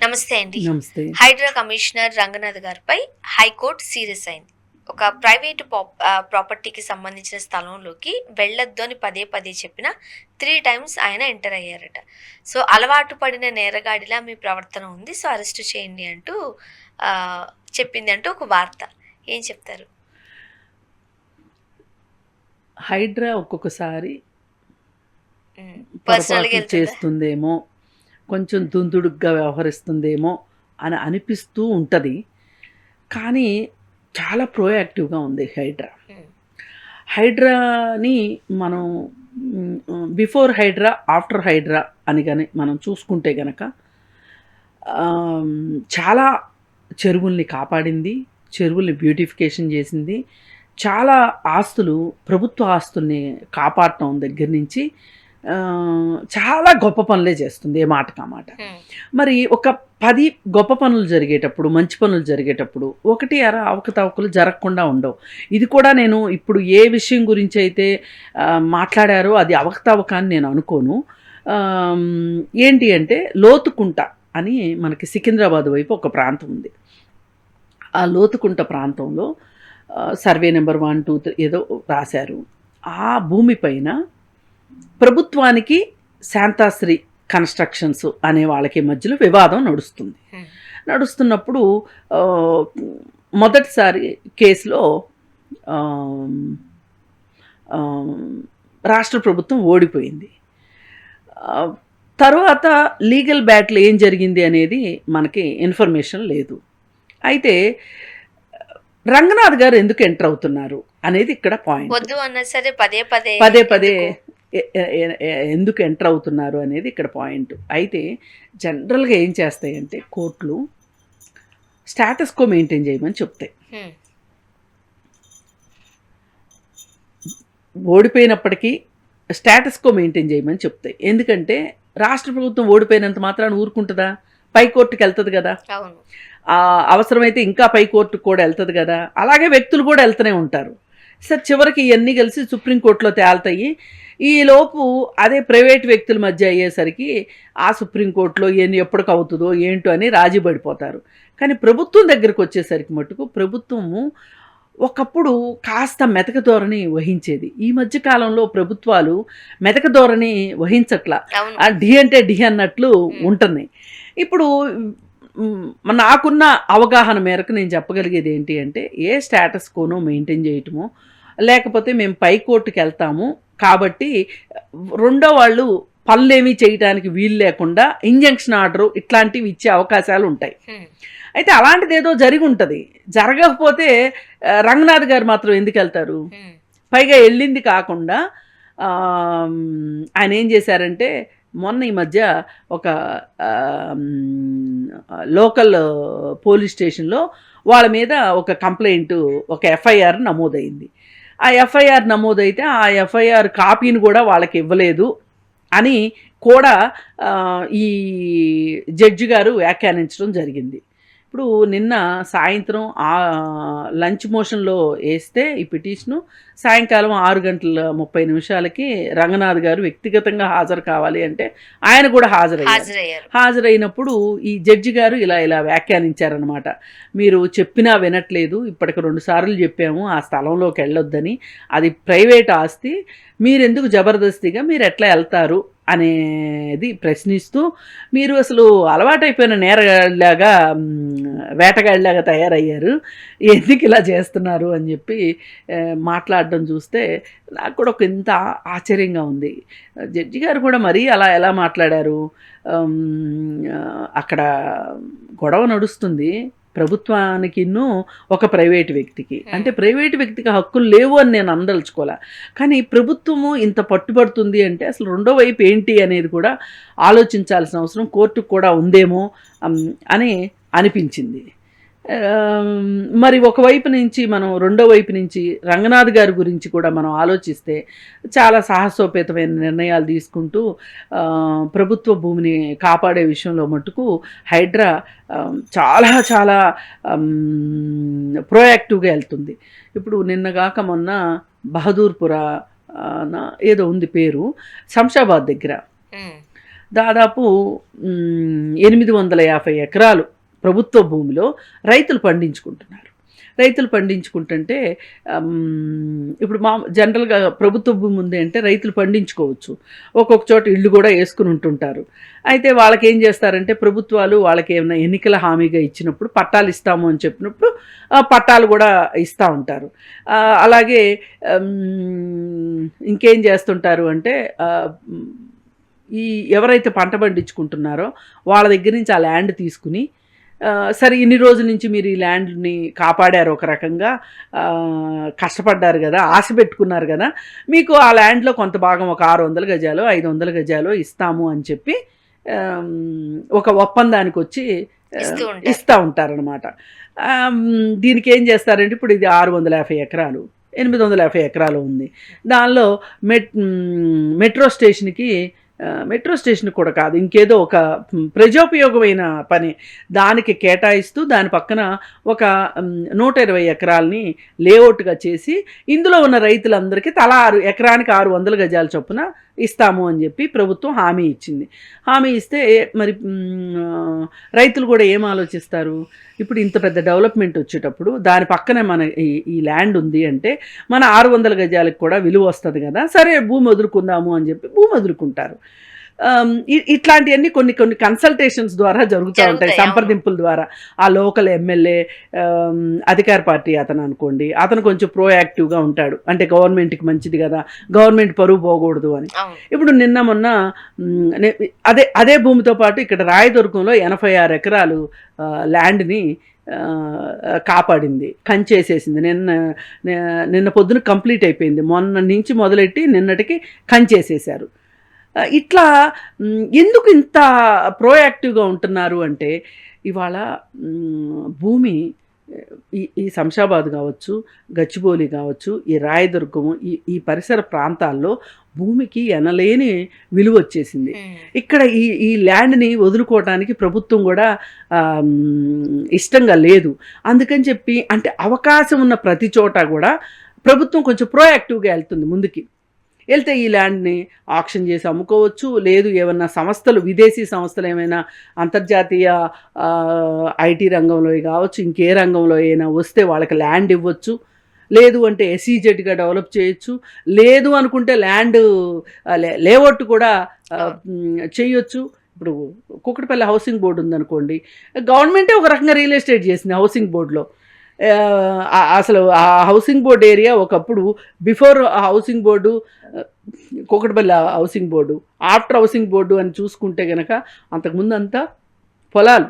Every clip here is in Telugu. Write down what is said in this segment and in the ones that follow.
నమస్తే అండి. నమస్తే. హైడ్రా కమిషనర్ రంగనాథ్ గారిపై హైకోర్టు సీరియస్ అయింది. ఒక ప్రైవేటు ప్రాపర్టీకి సంబంధించిన స్థలంలోకి వెళ్ళొద్దు అని పదే పదే చెప్పిన 3 టైమ్స్ ఆయన ఎంటర్ అయ్యారట. సో, అలవాటు పడిన నేరగాడిలా మీ ప్రవర్తన ఉంది. సో, అరెస్ట్ చేయండి అంటూ చెప్పింది అంటూ ఒక వార్త. ఏం చెప్తారు? హైడ్రా ఒక్కొక్కసారి పర్సనల్‌గా పొరపాట్లు వెళ్తుందా? చేస్తుందేమో, కొంచెం దుందుడుగ్గా వ్యవహరిస్తుందేమో అని అనిపిస్తూ ఉంటది. కానీ చాలా ప్రొయాక్టివ్‌గా ఉంది హైడ్రా. హ్మ్. హైడ్రాని మనం బిఫోర్ హైడ్రా, ఆఫ్టర్ హైడ్రా అని గాని మనం చూసుకుంటే గనక చాలా చెరువుల్ని కాపాడింది, చెరువుల్ని బ్యూటిఫికేషన్ చేసింది. చాలా ఆస్తులు, ప్రభుత్వ ఆస్తుల్ని కాపాడటం దగ్గర నుంచి చాలా గొప్ప పనులే చేస్తుంది ఏ మాటకి ఆ మాట. హ్మ్. మరి ఒక 10 గొప్ప పనులు జరిగేటప్పుడు, మంచి పనులు జరిగేటప్పుడు ఒకటి అర అవకతవకలు జరగకుండా ఉండవు. ఇది కూడా నేను ఇప్పుడు ఏ విషయం గురించి అయితే మాట్లాడారో అది అవకతవక అని నేను అనుకోను. ఏంటి అంటే లోతుకుంట అని మనకి సికింద్రాబాద్ వైపు ఒక ప్రాంతం ఉంది. ఆ లోతుకుంట ప్రాంతంలో సర్వే నెంబర్ 1, 2, 3 ఏదో రాశారు. ఆ భూమి పైన ప్రభుత్వానికి శాంతాశ్రీ కన్స్ట్రక్షన్స్ అనే వాళ్ళకి మధ్యలో వివాదం నడుస్తుంది. నడుస్తున్నప్పుడు మొదటిసారి కేసులో రాష్ట్ర ప్రభుత్వం ఓడిపోయింది. తర్వాత లీగల్ బ్యాటిల్ ఏం జరిగింది అనేది మనకి ఇన్ఫర్మేషన్ లేదు. అయితే రంగనాథ్ గారు ఎందుకు ఎంటర్ అవుతున్నారు అనేది ఇక్కడ పాయింట్. వద్దు అన్నా సరే పదే పదే పదే పదే ఎందుకు ఎంటర్ అవుతున్నారు అనేది ఇక్కడ పాయింట్. అయితే జనరల్గా ఏం చేస్తాయంటే కోర్టులు స్టేటస్ కో మెయింటైన్ చేయమని చెప్తాయి. ఓడిపోయినప్పటికీ స్టేటస్ కో మెయింటైన్ చేయమని చెప్తాయి. ఎందుకంటే రాష్ట్ర ప్రభుత్వం ఓడిపోయినంత మాత్రాన్ని ఊరుకుంటుందా? పై కోర్టుకి వెళ్తుంది కదా. అవసరమైతే ఇంకా పై కోర్టుకు కూడా వెళ్తుంది కదా. అలాగే వ్యక్తులు కూడా వెళ్తూనే ఉంటారు. సార్ చివరికి ఇవన్నీ కలిసి సుప్రీంకోర్టులో తేలుతాయి. ఈలోపు అదే ప్రైవేట్ వ్యక్తుల మధ్య అయ్యేసరికి ఆ సుప్రీంకోర్టులో ఇవన్నీ ఎప్పటికి అవుతుందో ఏంటో అని రాజీ పడిపోతారు. కానీ ప్రభుత్వం దగ్గరికి వచ్చేసరికి మటుకు ప్రభుత్వము ఒకప్పుడు కాస్త మెతక ధోరణి వహించేది. ఈ మధ్య కాలంలో ప్రభుత్వాలు మెతక ధోరణి వహించట్లా. డి అంటే డి అన్నట్లు ఉంటున్నాయి. ఇప్పుడు నాకున్న అవగాహన మేరకు నేను చెప్పగలిగేది ఏంటి అంటే ఏ స్టేటస్ కోనో మెయింటైన్ చేయటమో, లేకపోతే మేము పై కోర్టుకి వెళ్తాము కాబట్టి రెండో వాళ్ళు పనులేమీ చేయటానికి వీలు లేకుండా ఇంజంక్షన్ ఆర్డరు ఇట్లాంటివి ఇచ్చే అవకాశాలు ఉంటాయి. అయితే అలాంటిది ఏదో జరిగి ఉంటుంది. జరగకపోతే రంగనాథ్ గారు మాత్రం ఎందుకు వెళ్తారు? పైగా వెళ్ళింది కాకుండా ఆయన ఏం చేశారంటే మొన్న ఈ మధ్య ఒక లోకల్ పోలీస్ స్టేషన్లో వాళ్ళ మీద ఒక కంప్లైంట్, ఒక ఎఫ్ఐఆర్ నమోదైంది. ఆ ఎఫ్ఐఆర్ నమోదైతే ఆ ఎఫ్ఐఆర్ కాపీని కూడా వాళ్ళకి ఇవ్వలేదు అని కూడా ఈ జడ్జి గారు వ్యాఖ్యానించడం జరిగింది. ఇప్పుడు నిన్న సాయంత్రం లంచ్ మోషన్లో వేస్తే ఈ పిటిషను సాయంకాలం 6:30 రంగనాథ్ గారు వ్యక్తిగతంగా హాజరు కావాలి అంటే ఆయన కూడా హాజరైనప్పుడు ఈ జడ్జి గారు ఇలా వ్యాఖ్యానించారనమాట. మీరు చెప్పినా వినట్లేదు, ఇప్పటికి 2 సార్లు చెప్పాము ఆ స్థలంలోకి వెళ్ళొద్దని, అది ప్రైవేట్ ఆస్తి, మీరెందుకు జబర్దస్తిగా మీరు ఎట్లా వెళ్తారు అనేది ప్రశ్నిస్తూ, మీరు అసలు అలవాటైపోయిన నేరగాడిలాగా వేటగాడిలాగా తయారయ్యారు, ఎందుకు ఇలా చేస్తున్నారు అని చెప్పి మాట్లాడడం చూస్తే నాకు కూడా ఒక ఇంత ఆశ్చర్యంగా ఉంది. జడ్జి గారు కూడా మరీ అలా ఎలా మాట్లాడారు? అక్కడ గొడవ నడుస్తుంది ప్రభుత్వానికి ఒక ప్రైవేటు వ్యక్తికి. అంటే ప్రైవేటు వ్యక్తికి హక్కులు లేవు అని నేను అందలుచుకోలే. కానీ ప్రభుత్వము ఇంత పట్టుబడుతుంది అంటే అసలు రెండో వైపు ఏంటి అనేది కూడా ఆలోచించాల్సిన అవసరం కోర్టుకు కూడా ఉందేమో అని అనిపించింది. మరి ఒకవైపు నుంచి మనం రెండో వైపు నుంచి రంగనాథ్ గారి గురించి కూడా మనం ఆలోచిస్తే చాలా సాహసోపేతమైన నిర్ణయాలు తీసుకుంటూ ప్రభుత్వ భూమిని కాపాడే విషయంలో మటుకు హైడ్రా చాలా చాలా ప్రోయాక్టివ్గా వెళ్తుంది. ఇప్పుడు నిన్నగాక మొన్న బహదూర్పుర ఏదో ఉంది పేరు, శంషాబాద్ దగ్గర దాదాపు 850 ఎకరాలు ప్రభుత్వ భూమిలో రైతులు పండించుకుంటున్నారు. రైతులు పండించుకుంటుంటే ఇప్పుడు జనరల్గా ప్రభుత్వ భూమి ఉంది అంటే రైతులు పండించుకోవచ్చు, ఒక్కొక్క చోట ఇళ్ళు కూడా వేసుకుని ఉంటుంటారు. అయితే వాళ్ళకి ఏం చేస్తారంటే ప్రభుత్వాలు వాళ్ళకి ఏమైనా ఎన్నికల హామీగా ఇచ్చినప్పుడు పట్టాలు ఇస్తాము అని చెప్పినప్పుడు పట్టాలు కూడా ఇస్తూ ఉంటారు. అలాగే ఇంకేం చేస్తుంటారు అంటే ఈ ఎవరైతే పంట పండించుకుంటున్నారో వాళ్ళ దగ్గర నుంచి ఆ ల్యాండ్ తీసుకుని సరే ఇన్ని రోజుల నుంచి మీరు ఈ ల్యాండ్ని కాపాడారు, ఒక రకంగా కష్టపడ్డారు కదా, ఆశ పెట్టుకున్నారు కదా, మీకు ఆ ల్యాండ్లో కొంత భాగం ఒక 600 గజాలు 500 గజాలు ఇస్తాము అని చెప్పి ఒక ఒప్పందానికి వచ్చి ఇస్తూ ఉంటారనమాట. దీనికి ఏం చేస్తారంటే ఇప్పుడు ఇది 650 ఎకరాలు 850 ఎకరాలు ఉంది. దానిలో మెట్రో స్టేషన్ కూడా కాదు, ఇంకేదో ఒక ప్రజోపయోగమైన పని దానికి కేటాయిస్తూ దాని పక్కన ఒక 120 ఎకరాలని లేఅవుట్గా చేసి ఇందులో ఉన్న రైతులందరికీ తలా ఎకరానికి 600 గజాల చొప్పున ఇస్తాము అని చెప్పి ప్రభుత్వం హామీ ఇచ్చింది. హామీ ఇస్తే మరి రైతులు కూడా ఏం ఆలోచిస్తారు, ఇప్పుడు ఇంత పెద్ద డెవలప్మెంట్ వచ్చేటప్పుడు దాని పక్కనే మన ఈ ల్యాండ్ ఉంది అంటే మన 600 గజాలకు కూడా విలువ వస్తుంది కదా, సరే భూమి వదులుకుందాము అని చెప్పి భూమి వదులుకుంటారు. ఇట్లాంటివన్నీ కొన్ని కన్సల్టేషన్స్ ద్వారా జరుగుతూ ఉంటాయి, సంప్రదింపుల ద్వారా. ఆ లోకల్ ఎమ్మెల్యే అధికార పార్టీ అతను అనుకోండి, అతను కొంచెం ప్రోయాక్టివ్గా ఉంటాడు, అంటే గవర్నమెంట్కి మంచిది కదా, గవర్నమెంట్ పరువు పోకూడదు అని. ఇప్పుడు నిన్న మొన్న అదే భూమితో పాటు ఇక్కడ రాయదుర్గంలో 86 ఎకరాలు ల్యాండ్ని కాపాడింది, కంచేసేసింది. నిన్న పొద్దున కంప్లీట్ అయిపోయింది, మొన్న నుంచి మొదలెట్టి నిన్నటికి కంచేసేసారు. ఇట్లా ఎందుకు ఇంత ప్రోయాక్టివ్గా ఉంటున్నారు అంటే ఇవాళ భూమి ఈ శంషాబాద్ కావచ్చు, గచ్చిబౌలి కావచ్చు, ఈ రాయదుర్గము ఈ పరిసర ప్రాంతాల్లో భూమికి ఎనలేని విలువ వచ్చేసింది. ఇక్కడ ఈ ల్యాండ్ని వదులుకోవడానికి ప్రభుత్వం కూడా ఇష్టంగా లేదు. అందుకని చెప్పి అంటే అవకాశం ఉన్న ప్రతి చోట కూడా ప్రభుత్వం కొంచెం ప్రోయాక్టివ్గా వెళ్తుంది ముందుకి. వెళ్తే ఈ ల్యాండ్ని ఆక్షన్ చేసి అమ్ముకోవచ్చు, లేదు ఏమన్నా సంస్థలు, విదేశీ సంస్థలు ఏమైనా అంతర్జాతీయ ఐటీ రంగంలో కావచ్చు, ఇంకే రంగంలో అయినా వస్తే వాళ్ళకి ల్యాండ్ ఇవ్వచ్చు, లేదు అంటే ఎస్ఈజెడ్గా డెవలప్ చేయొచ్చు, లేదు అనుకుంటే ల్యాండ్ లేఅవుట్ కూడా చేయొచ్చు. ఇప్పుడు కుక్కటిపల్లి హౌసింగ్ బోర్డు ఉందనుకోండి, గవర్నమెంటే ఒక రకంగా రియల్ ఎస్టేట్ చేసింది హౌసింగ్ బోర్డులో. అసలు ఆ హౌసింగ్ బోర్డు ఏరియా ఒకప్పుడు before housing board Kukatpally housing board, after housing board అని చూసుకుంటే కనుక అంతకుముందు అంతా పొలాలు,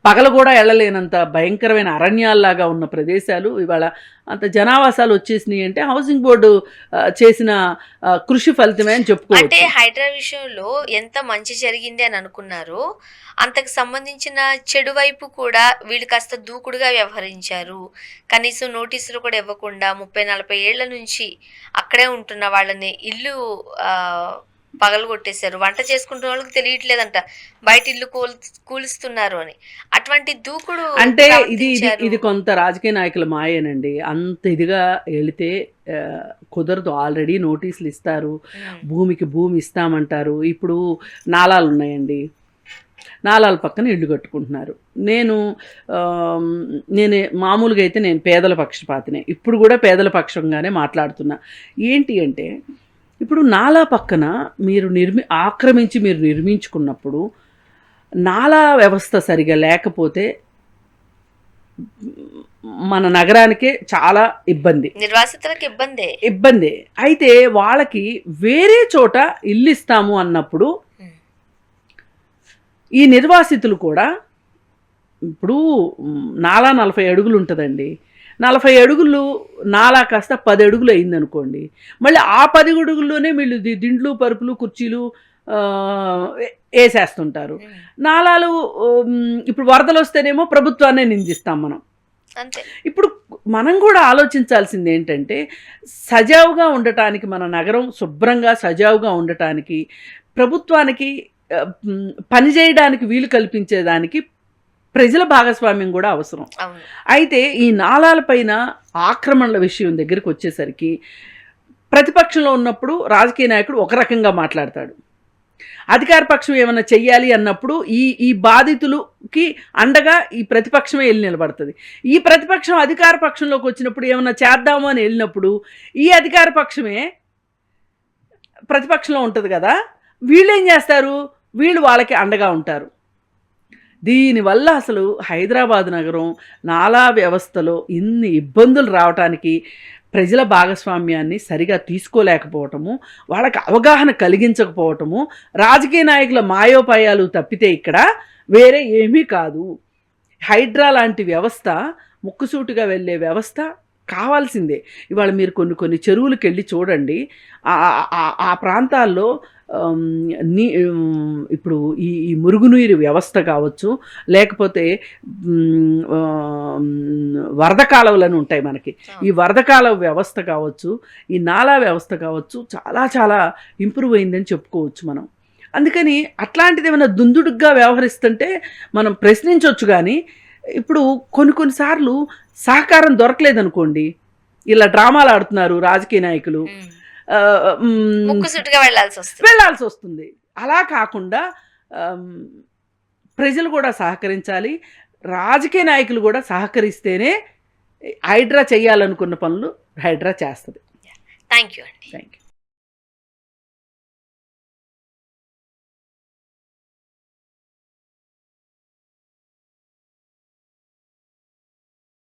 పగలు కూడా వెళ్ళలేనంత భయంకరమైన అరణ్యాల్లాగా ఉన్న ప్రదేశాలు ఇవాళ అంత జనావాసాలు వచ్చేసినాయి. అంటే హౌసింగ్ బోర్డు చేసిన కృషి ఫలితమే అని చెప్పుకోవచ్చు. అంటే హైడ్రా విషయంలో ఎంత మంచి జరిగింది అని అనుకున్నారు, అంతకు సంబంధించిన చెడు వైపు కూడా వీళ్ళు కాస్త దూకుడుగా వ్యవహరించారు. కనీసం నోటీసులు కూడా ఇవ్వకుండా 30-40 ఏళ్ల నుంచి అక్కడే ఉంటున్న వాళ్ళని ఇల్లు పగలు కొట్టేశారు. వంట చేసుకుంటున్న వాళ్ళకి తెలియట్లేదంట బయట ఇల్లు కూలుస్తున్నారు అని. అటువంటి దూకుడు అంటే ఇది కొంత రాజకీయ నాయకుల మాయేనండి. అంత ఇదిగా వెళితే కుదరదు. ఆల్రెడీ నోటీసులు ఇస్తారు, భూమికి భూమి ఇస్తామంటారు. ఇప్పుడు నాలాలు ఉన్నాయండి, నాలాల పక్కన ఇల్లు కట్టుకుంటున్నారు. నేనే మామూలుగా అయితే నేను పేదల పక్షపాతినే, ఇప్పుడు కూడా పేదల పక్షంగానే మాట్లాడుతున్నా. ఏంటి అంటే ఇప్పుడు నాలా పక్కన మీరు ఆక్రమించి మీరు నిర్మించుకున్నప్పుడు నాలా వ్యవస్థ సరిగా లేకపోతే మన నగరానికే చాలా ఇబ్బంది, నిర్వాసితులకు ఇబ్బంది. అయితే వాళ్ళకి వేరే చోట ఇల్లు ఇస్తాము అన్నప్పుడు ఈ నిర్వాసితులు కూడా, ఇప్పుడు నాలా 40 అడుగులు ఉంటుందండి, 40 అడుగులు నాలా కాస్త 10 అడుగులు అయిందనుకోండి, మళ్ళీ ఆ 10 అడుగుల్లోనే వీళ్ళు దిండ్లు పరుపులు కుర్చీలు వేసేస్తుంటారు. నాలాలు ఇప్పుడు వరదలు వస్తేనేమో ప్రభుత్వాన్నే నిందిస్తాం మనం. ఇప్పుడు మనం కూడా ఆలోచించాల్సింది ఏంటంటే సజావుగా ఉండటానికి, మన నగరం శుభ్రంగా సజావుగా ఉండటానికి, ప్రభుత్వానికి పనిచేయడానికి వీలు కల్పించేదానికి ప్రజల భాగస్వామ్యం కూడా అవసరం. అయితే ఈ నాలాలపైన ఆక్రమణల విషయం దగ్గరికి వచ్చేసరికి ప్రతిపక్షంలో ఉన్నప్పుడు రాజకీయ నాయకుడు ఒక రకంగా మాట్లాడతాడు, అధికార పక్షం ఏమైనా చెయ్యాలి అన్నప్పుడు ఈ బాధితులకి అండగా ఈ ప్రతిపక్షమే వెళ్ళి నిలబడుతుంది. ఈ ప్రతిపక్షం అధికార పక్షంలోకి వచ్చినప్పుడు ఏమైనా చేద్దాము అని వెళ్ళినప్పుడు ఈ అధికార పక్షమే ప్రతిపక్షంలో ఉంటుంది కదా, వీళ్ళు ఏం చేస్తారు, వీళ్ళు వాళ్ళకి అండగా ఉంటారు. దీనివల్ల అసలు హైదరాబాద్ నగరం నాలా వ్యవస్థలో ఇన్ని ఇబ్బందులు రావటానికి ప్రజల భాగస్వామ్యాన్ని సరిగా తీసుకోలేకపోవటము, వాళ్ళకి అవగాహన కలిగించకపోవటము, రాజకీయ నాయకుల మాయోపాయాలు తప్పితే ఇక్కడ వేరే ఏమీ కాదు. హైడ్రా లాంటి వ్యవస్థ, ముక్కుసూటిగా వెళ్ళే వ్యవస్థ కావాల్సిందే. ఇవాళ మీరు కొన్ని చెరువులకు వెళ్ళి చూడండి, ఆ ప్రాంతాల్లో ఇప్పుడు ఈ మురుగునీరు వ్యవస్థ కావచ్చు, లేకపోతే వరద కాలువలను ఉంటాయి మనకి, ఈ వరద కాలువ వ్యవస్థ కావచ్చు, ఈ నాలా వ్యవస్థ కావచ్చు, చాలా చాలా ఇంప్రూవ్ అయిందని చెప్పుకోవచ్చు మనం. అందుకని అట్లాంటిది ఏమైనా దుందుడుగ్గా వ్యవహరిస్తుంటే మనం ప్రశ్నించవచ్చు. కానీ ఇప్పుడు కొన్నిసార్లు సహకారం దొరకలేదనుకోండి, ఇలా డ్రామాలు ఆడుతున్నారు రాజకీయ నాయకులు, వెళ్ళాల్సి వస్తుంది. అలా కాకుండా ప్రజలు కూడా సహకరించాలి, రాజకీయ నాయకులు కూడా సహకరిస్తేనే హైడ్రా చేయాలనుకున్న పనులు హైడ్రా చేస్తుంది. థ్యాంక్ యూ అండి. Thank you.